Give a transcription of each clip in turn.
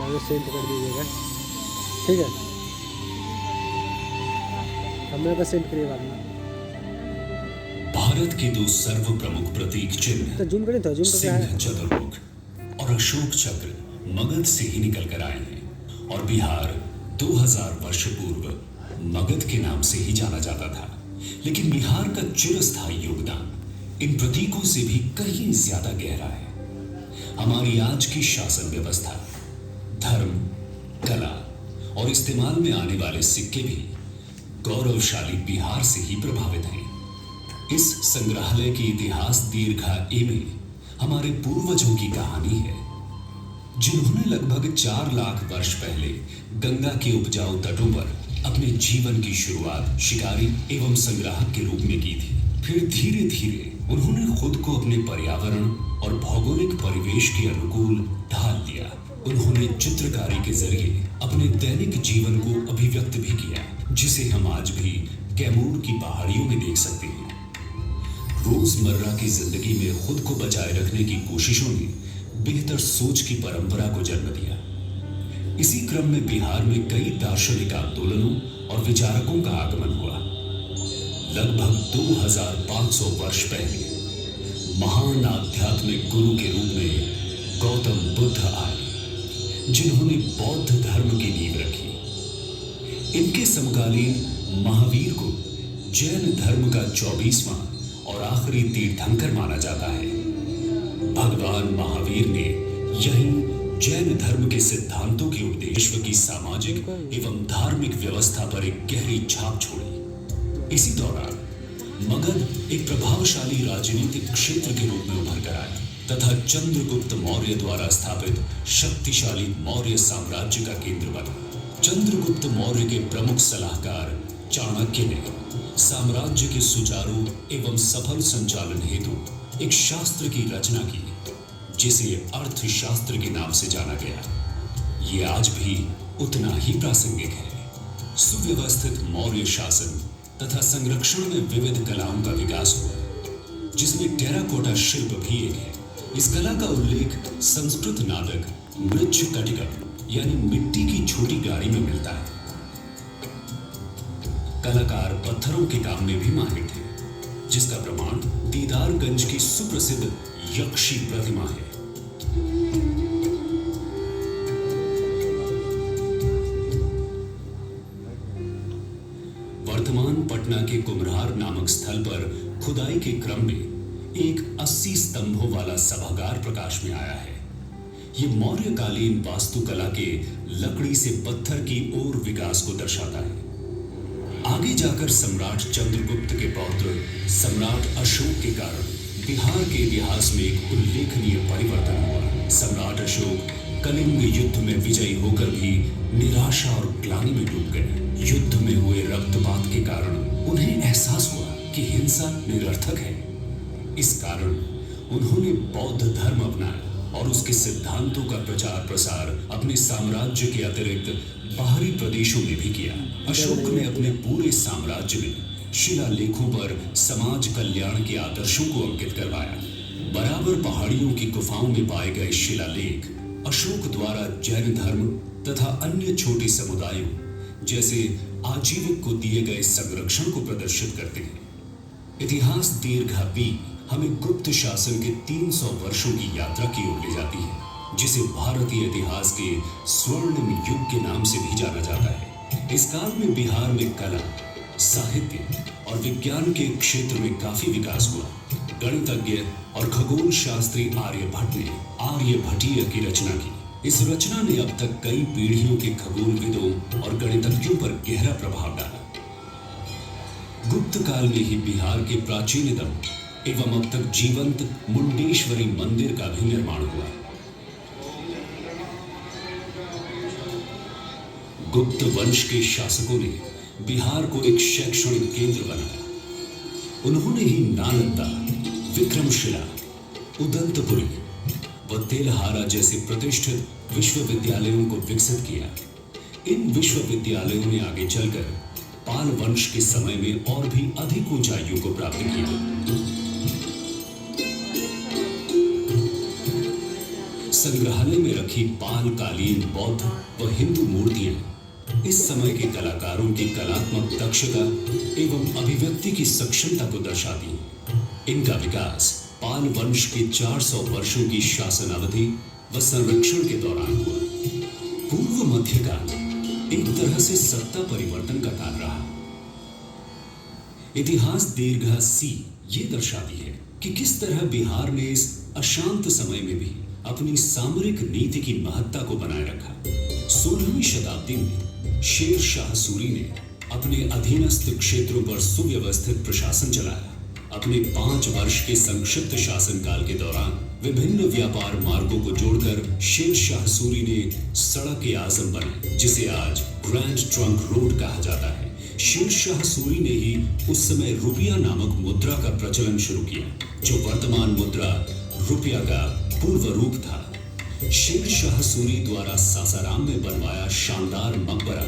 ये सेंड कर दीजिएगा, ठीक है। हमें बस सेंड करिए बाद में। भारत के दो सर्व प्रमुख प्रतीक चिन्ह तो जूम करें, तो जूम करके सिंह चतुर्मुख और अशोक चक्र मगध से ही निकल कर आए हैं, और बिहार 2000 वर्ष पूर्व मगध के नाम से ही जाना जाता था। लेकिन बिहार का चिरस्थायी योगदान इन प्रतीकों से भी कहीं ज्यादा गहरा है। हमारी आज की शासन व्यवस्था, धर्म, कला और इस्तेमाल में आने वाले सिक्के भी गौरवशाली बिहार से ही प्रभावित हैं। इस संग्रहालय के इतिहास दीर्घा ए में हमारे पूर्वजों की कहानी है, जिन्होंने लगभग 4 लाख वर्ष पहले गंगा के उपजाऊ तटों पर अपने जीवन की शुरुआत शिकारी एवं संग्राहक के रूप में की थी। फिर धीरे धीरे उन्होंने खुद को अपने पर्यावरण और भौगोलिक परिवेश के अनुकूल ढाल लिया। उन्होंने चित्रकारी के जरिए अपने दैनिक जीवन को अभिव्यक्त भी किया, जिसे हम आज भी कैमूर की पहाड़ियों में देख सकते हैं। रोजमर्रा की जिंदगी में खुद को बचाए रखने की कोशिशों ने बेहतर सोच की परंपरा को जन्म दिया। इसी क्रम में बिहार में कई दार्शनिक आंदोलनों और विचारकों का आगमन हुआ। लगभग 2500 वर्ष पहले महान आध्यात्मिक गुरु के रूप में गौतम बुद्ध आए, जिन्होंने बौद्ध धर्म की नींव रखी। इनके समकालीन महावीर को जैन धर्म का 24वां और आखिरी तीर्थंकर माना जाता है। भगवान महावीर ने यही जैन धर्म के सिद्धांतों के विश्व की सामाजिक एवं धार्मिक व्यवस्था पर एक गहरी छाप छोड़ी। इसी दौरान मगध एक प्रभावशाली राजनीतिक क्षेत्र के रूप में उभर कर आया तथा चंद्रगुप्त मौर्य द्वारा स्थापित शक्तिशाली मौर्य साम्राज्य का केंद्र बना। चंद्रगुप्त मौर्य के प्रमुख सलाहकार चाणक्य ने साम्राज्य के सुचारू एवं सफल संचालन हेतु एक शास्त्र की रचना की, जिसे अर्थशास्त्र के नाम से जाना गया। ये आज भी उतना ही प्रासंगिक है। सुव्यवस्थित मौर्य शासन तथा संरक्षण में विविध कलाओं का विकास हुआ, जिसमें टेराकोटा शिल्प भी एक है। इस कला का उल्लेख संस्कृत नाटक मृच्छकटिकम यानी मिट्टी की छोटी गाड़ी में मिलता है। कलाकार पत्थरों के काम में भी माहिर थे, जिसका प्रमाण दीदारगंज की सुप्रसिद्ध यक्षी प्रतिमा है। वर्तमान पटना के कुम्हरार नामक स्थल पर खुदाई के क्रम में एक 80 स्तंभों वाला सभागार प्रकाश में आया है। ये मौर्यकालीन वास्तुकला के लकड़ी से पत्थर की ओर विकास को दर्शाता है। आगे जाकर सम्राट चंद्रगुप्त के पौत्र सम्राट अशोक के कारण बिहार के इतिहास में एक उल्लेखनीय परिवर्तन हुआ। सम्राट अशोक कलिंग युद्ध में विजयी होकर भी निराशा और ग्लानि में डूब गए। युद्ध में हुए रक्तपात के कारण उन्हें एहसास हुआ कि हिंसा निरर्थक है। इस कारण उन्होंने बौद्ध धर्म अपनाया और उसके सिद्धांतों का प्रचार प्रसार अपने साम्राज्य के अतिरिक्त बाहरी प्रदेशों में भी किया। अशोक ने अपने पूरे साम्राज्य में शिलालेखों पर समाज कल्याण के आदर्शों को अंकित करवाया। बराबर पहाड़ियों की गुफाओं में पाए गए शिलालेख अशोक द्वारा जैन धर्म तथा अन्य छोटे समुदायों जैसे आजीविक को दिए गए संरक्षण को प्रदर्शित करते हैं। इतिहास दीर्घा बी हमें गुप्त शासन के 300 वर्षों की यात्रा की ओर ले जाती है, जिसे भारतीय इतिहास के स्वर्णिम युग के नाम से भी जाना जाता है। इस काल में बिहार में कला, साहित्य और विज्ञान के क्षेत्र में काफी विकास हुआ। गणितज्ञ और खगोल शास्त्री आर्यभट्ट ने आर्यभट्टीय की रचना की। इस रचना ने अब तक कई पीढ़ियों के खगोलविदों और गणितज्ञों पर गहरा प्रभाव डाला। गुप्त काल में ही बिहार के प्राचीनतम एवं अब तक जीवंत मुंडेश्वरी मंदिर का भी निर्माण हुआ। गुप्त वंश के शासकों ने बिहार को एक शैक्षणिक केंद्र बनाया। उन्होंने ही नालंदा, विक्रमशिला, उदंतपुरी व तेलहारा जैसे प्रतिष्ठित विश्वविद्यालयों को विकसित किया। इन विश्वविद्यालयों ने आगे चलकर पाल वंश के समय में और भी अधिक ऊंचाइयों को प्राप्त किया। संग्रहालय में रखी पाल कालीन बौद्ध व हिंदू मूर्तियां इस समय के कलाकारों की कलात्मक दक्षता एवं अभिव्यक्ति की सक्षमता को दर्शाती हैं। इनका विकास पाल वंश के 400 वर्षों की शासन अवधि व संरक्षण के दौरान हुआ। पूर्व मध्यकाल एक तरह से सत्ता परिवर्तन का काल रहा। इतिहास दीर्घा सी ये दर्शाती है कि किस तरह बिहार ने इस अशांत समय में भी अपनी सामरिक नीति की महत्ता को बनाए रखा। 16वीं शताब्दी में शेर शाह सूरी ने अपने अधीनस्थ क्षेत्रों पर सुव्यवस्थित प्रशासन चलाया। अपने 5 वर्ष के संक्षिप्त शासनकाल के दौरान विभिन्न व्यापार मार्गों को जोड़कर शेर शाह सूरी ने सड़क ए आजम बनाई, जिसे आज ग्रैंड ट्रंक रोड कहा जाता है। शेर शाह सूरी ने ही उस समय रुपया नामक मुद्रा का प्रचलन शुरू किया, जो वर्तमान मुद्रा रुपया का पूर्व रूप था। शेर शाह सूरी द्वारा सासाराम में बनवाया शानदार मकबरा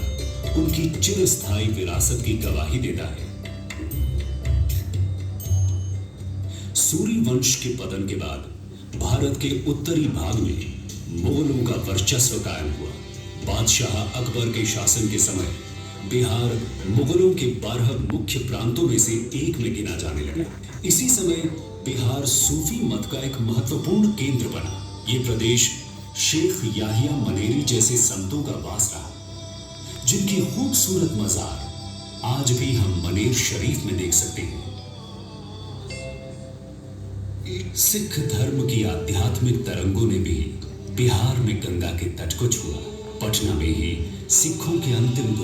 उनकी चिरस्थायी विरासत की गवाही देता है। सूरी वंश के पतन के बाद भारत के उत्तरी भाग में मुगलों का वर्चस्व कायम हुआ। बादशाह अकबर के शासन के समय बिहार मुगलों के 12 मुख्य प्रांतों में से एक में गिना जाने लगा। इसी समय बिहार सूफी मत का एक महत्वपूर्ण केंद्र बना। ये प्रदेश शेख याहिया मनेरी जैसे संतों का वास रहा, जिनकी खूबसूरत मजार आज भी हम मनेर शरीफ में देख सकते हैं। सिख धर्म की आध्यात्मिक तरंगों ने भी बिहार में गंगा के तट को छुआ। पटना में ही सिखों के अंतिम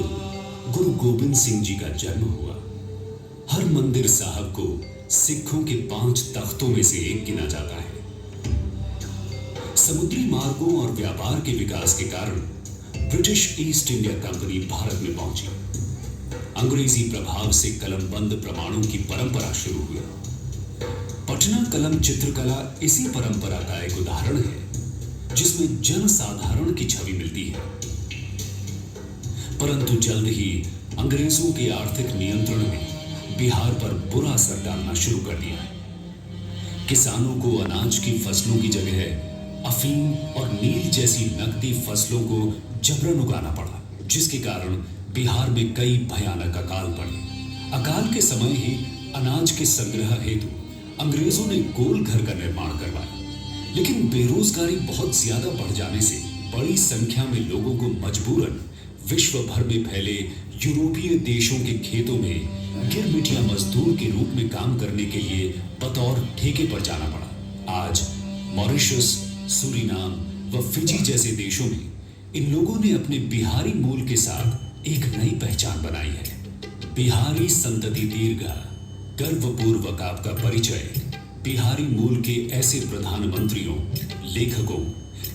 गुरु गोविंद सिंह जी का जन्म हुआ। हर मंदिर साहब को सिखों के 5 तख्तों में से एक गिना जाता है। समुद्री मार्गों और व्यापार के विकास के कारण British east India company Bharat में पहुंची। अंग्रेजी प्रभाव से कलमबंद प्रमाणों की परंपरा शुरू हुई। पटना कलम चित्रकला इसी परंपरा का एक उदाहरण है, जिसमें जनसाधारण की छवि मिलती है। परंतु जल्द ही अंग्रेजों के आर्थिक नियंत्रण ने बिहार पर बुरा असर डालना शुरू कर दिया। किसानों को अनाज की फसलों की जगह अफीम और नील जैसी नकदी फसलों को जबरन उगाना पड़ा, जिसके कारण बिहार में कई भयानक अकाल पड़े। अकाल के समय ही अनाज के संग्रह हेतु अंग्रेजों ने गोल घर का निर्माण करवाया, लेकिन बेरोजगारी बहुत ज्यादा बढ़ जाने से बड़ी संख्या में लोगों को मजबूरन विश्व भर में फैले यूरोपीय देशों के खेतों में गिरमिटिया मजदूर के रूप में काम करने के लिए बतौर ठेके पर जाना पड़ा। आज मॉरिशस, सूरीनाम व फिजी जैसे देशों में इन लोगों ने अपने बिहारी मूल के साथ एक नई पहचान बनाई है। बिहारी संतति दीर्घा गर्वपूर्वक आपका परिचय बिहारी मूल के ऐसे प्रधानमंत्रियों, लेखकों,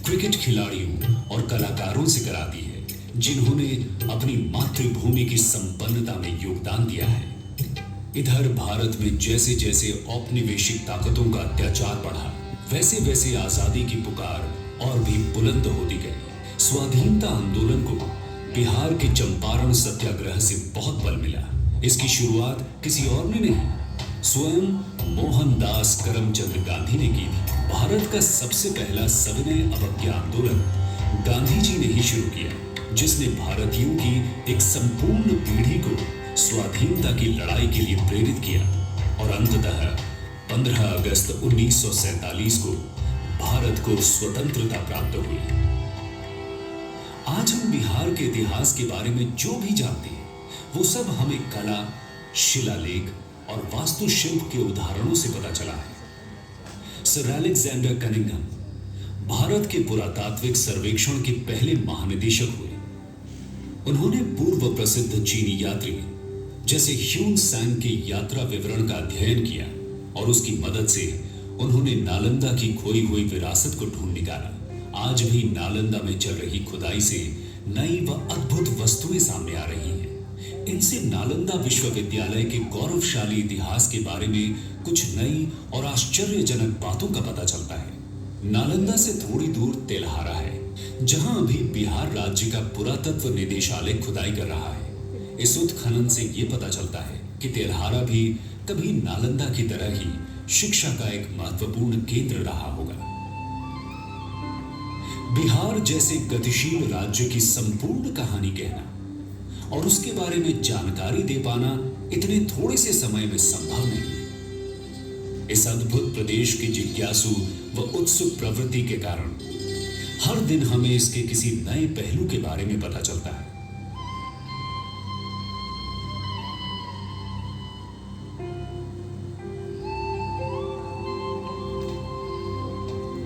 क्रिकेट खिलाड़ियों और कलाकारों से कराती है जिन्होंने अपनी मातृभूमि की संपन्नता में योगदान दिया है। इधर भारत में जैसे जैसे औपनिवेशिक ताकतों का अत्याचार बढ़ा, वैसे वैसे आजादी की पुकार और भी बुलंद होती गई। स्वाधीनता आंदोलन को बिहार के चंपारण सत्याग्रह से बहुत बल मिला। इसकी शुरुआत किसी और ने नहीं, स्वयं मोहनदास करमचंद गांधी ने की थी। भारत का सबसे पहला सविनय अवज्ञा आंदोलन गांधी जी ने ही शुरू किया, जिसने भारतीयों की एक संपूर्ण पीढ़ी को स्वाधीनता की लड़ाई के लिए प्रेरित किया और अंततः 15 अगस्त 1947 को भारत को स्वतंत्रता प्राप्त हुई। आज हम बिहार के इतिहास के बारे में जो भी जानते हैं, वो सब हमें कला, शिलालेख और वास्तुशिल्प के उदाहरणों से पता चला है। सर अलेक्जेंडर कनिंघम भारत के पुरातात्विक सर्वेक्षण के पहले महानिदेशक हुए। उन्होंने पूर्व प्रसिद्ध चीनी यात्री जैसे ह्यून सांग के यात्रा विवरण का अध्ययन किया और उसकी मदद से उन्होंने नालंदा की खोई हुई विरासत को ढूंढ निकाला। आज भी नालंदा में चल रही खुदाई से नई व अद्भुत वस्तुएं सामने आ रही हैं। इनसे नालंदा विश्वविद्यालय के गौरवशाली इतिहास के बारे में कुछ नई और आश्चर्यजनक बातों का पता चलता है। नालंदा से थोड़ी दूर तेल्हारा है, जहां अभी बिहार राज्य का पुरातत्व निदेशालय खुदाई कर रहा है। इस उत्खनन से यह पता चलता है कि तेल्हारा भी कभी नालंदा की तरह ही शिक्षा का एक महत्वपूर्ण केंद्र रहा होगा। बिहार जैसे गतिशील राज्य की संपूर्ण कहानी कहना और उसके बारे में जानकारी दे पाना इतने थोड़े से समय में संभव नहीं। इस अद्भुत प्रदेश की जिज्ञासु व उत्सुक प्रवृत्ति के कारण हर दिन हमें इसके किसी नए पहलू के बारे में पता चलता है।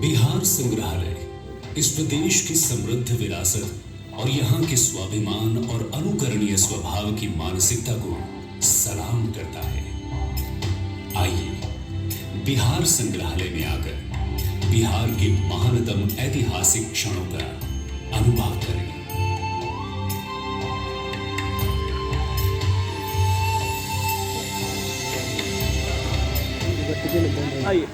बिहार संग्रहालय इस प्रदेश की समृद्ध विरासत और यहाँ के स्वाभिमान और अनुकरणीय स्वभाव की मानसिकता को सलाम करता है। आइए बिहार संग्रहालय में आकर बिहार के महानतम ऐतिहासिक क्षणों का अनुभव करें। टिकट बंद है। आइए।